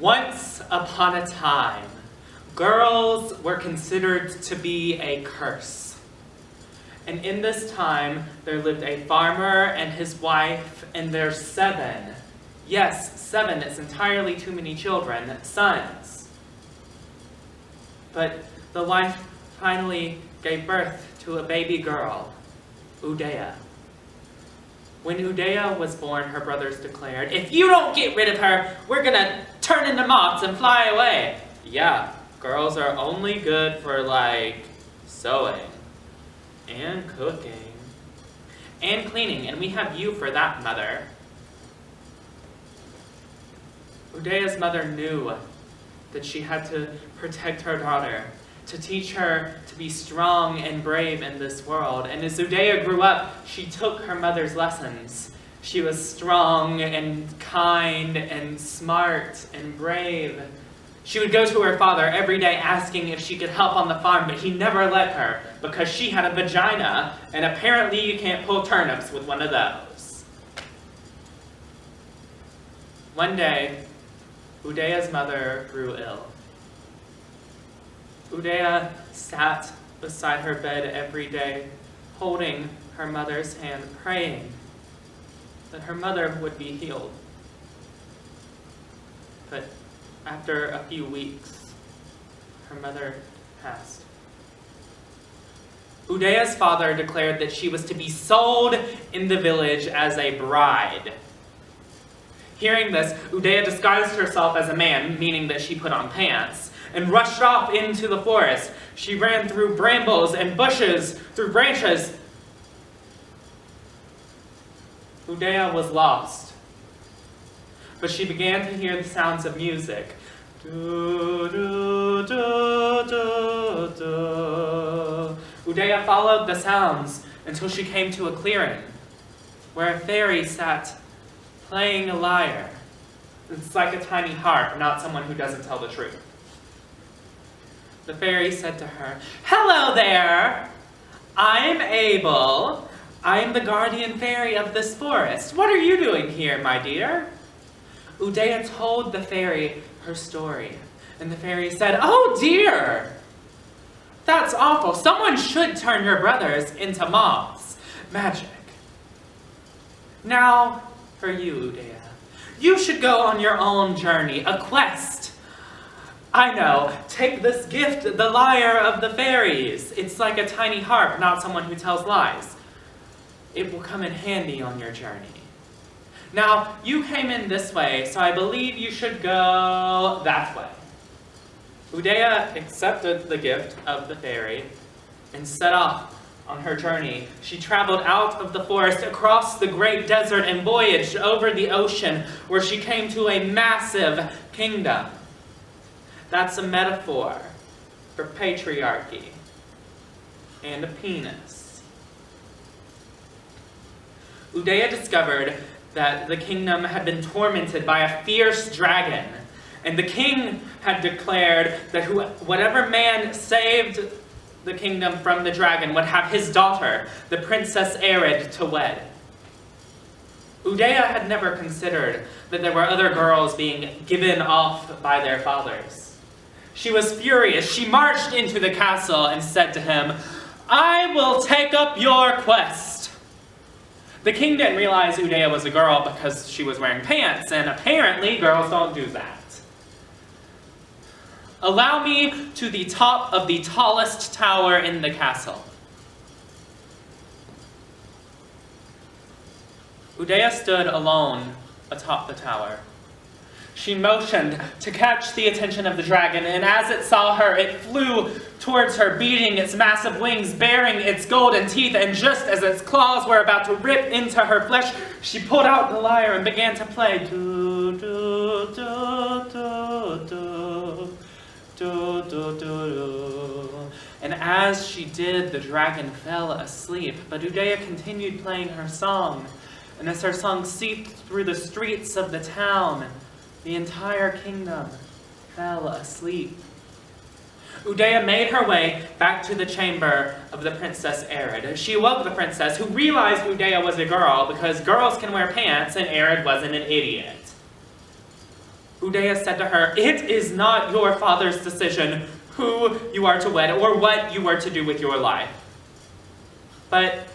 Once upon a time, girls were considered to be a curse. And in this time, there lived a farmer and his wife and their 7, yes, 7, it's entirely too many children, sons. But the wife finally gave birth to a baby girl, Udea. When Udea was born, her brothers declared, "If you don't get rid of her, we're gonna turn into moths and fly away." Yeah, girls are only good for, sewing and cooking and cleaning, and we have you for that, mother. Udea's mother knew that she had to protect her daughter, to teach her to be strong and brave in this world. And as Udea grew up, she took her mother's lessons. She was strong and kind and smart and brave. She would go to her father every day asking if she could help on the farm, but he never let her because she had a vagina, and apparently you can't pull turnips with one of those. One day, Udea's mother grew ill. Udea sat beside her bed every day, holding her mother's hand, praying that her mother would be healed. But after a few weeks, her mother passed. Udea's father declared that she was to be sold in the village as a bride. Hearing this, Udea disguised herself as a man, meaning that she put on pants, and rushed off into the forest. She ran through brambles and bushes, through branches. Udea was lost, but she began to hear the sounds of music. Do, do, do, do, do. Udea followed the sounds until she came to a clearing where a fairy sat playing a lyre. It's like a tiny harp, not someone who doesn't tell the truth. The fairy said to her, "Hello there! I'm Abel. I'm the guardian fairy of this forest. What are you doing here, my dear?" Udea told the fairy her story, and the fairy said, "Oh dear! That's awful. Someone should turn your brothers into moths. Magic. Now, for you, Udea. You should go on your own journey, a quest. I know, take this gift, the lyre of the fairies. It's like a tiny harp, not someone who tells lies. It will come in handy on your journey. Now, you came in this way, so I believe you should go that way." Udea accepted the gift of the fairy and set off on her journey. She traveled out of the forest, across the great desert, and voyaged over the ocean, where she came to a massive kingdom. That's a metaphor for patriarchy and a penis. Udea discovered that the kingdom had been tormented by a fierce dragon, and the king had declared that whatever man saved the kingdom from the dragon would have his daughter, the Princess Arid, to wed. Udea had never considered that there were other girls being given off by their fathers. She was furious. She marched into the castle and said to him, "I will take up your quest." The king didn't realize Udea was a girl because she was wearing pants, and apparently girls don't do that. "Allow me to the top of the tallest tower in the castle." Udea stood alone atop the tower. She motioned to catch the attention of the dragon, and as it saw her, it flew towards her, beating its massive wings, baring its golden teeth, and just as its claws were about to rip into her flesh, she pulled out the lyre and began to play. Do, do, do, do, do, do, do, do. And as she did, the dragon fell asleep, but Udea continued playing her song, and as her song seeped through the streets of the town, the entire kingdom fell asleep. Udea made her way back to the chamber of the Princess Arid. She awoke the princess, who realized Udea was a girl because girls can wear pants and Arid wasn't an idiot. Udea said to her, "It is not your father's decision who you are to wed or what you are to do with your life. But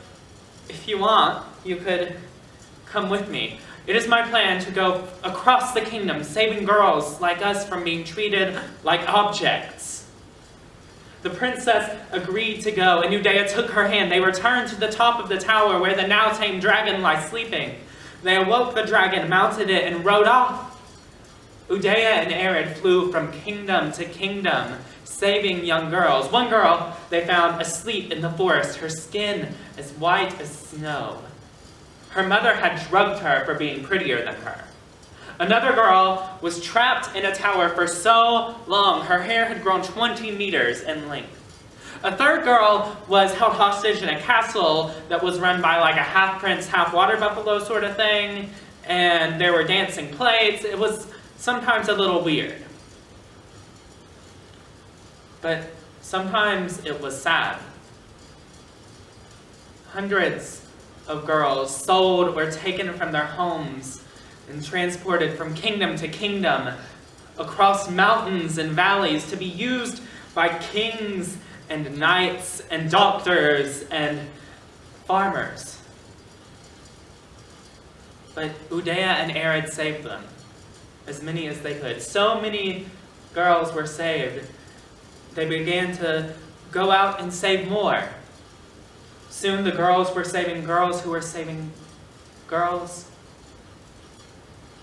if you want, you could come with me. It is my plan to go across the kingdom, saving girls like us from being treated like objects." The princess agreed to go, and Udea took her hand. They returned to the top of the tower where the now tamed dragon lies sleeping. They awoke the dragon, mounted it, and rode off. Udea and Arid flew from kingdom to kingdom, saving young girls. One girl they found asleep in the forest, her skin as white as snow. Her mother had drugged her for being prettier than her. Another girl was trapped in a tower for so long, her hair had grown 20 meters in length. A third girl was held hostage in a castle that was run by like a half-prince, half-water buffalo sort of thing, and there were dancing plates. It was sometimes a little weird. But sometimes it was sad. Hundreds of girls sold or taken from their homes and transported from kingdom to kingdom, across mountains and valleys to be used by kings and knights and doctors and farmers. But Udea and Arid saved them, as many as they could. So many girls were saved, they began to go out and save more. Soon the girls were saving girls who were saving girls.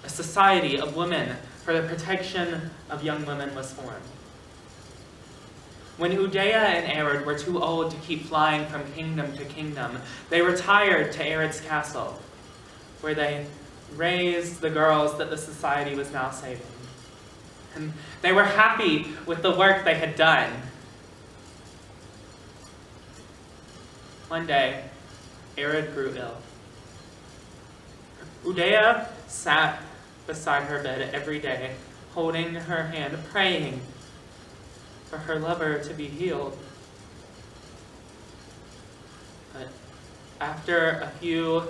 A society of women for the protection of young women was formed. When Udea and Arid were too old to keep flying from kingdom to kingdom, they retired to Arid's castle, where they raised the girls that the society was now saving. And they were happy with the work they had done. One day, Arid grew ill. Udea sat beside her bed every day, holding her hand, praying for her lover to be healed. But after a few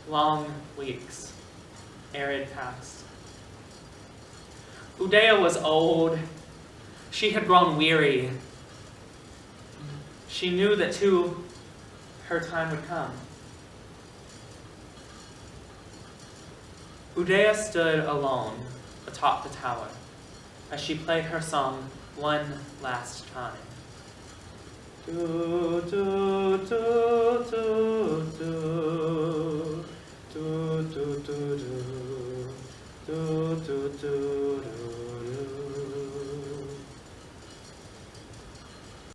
long weeks, Arid passed. Udea was old. She had grown weary. She knew that too, her time would come. Udea stood alone atop the tower as she played her song one last time. Do, do, do, do, do, do, do, do, do, do, do, do.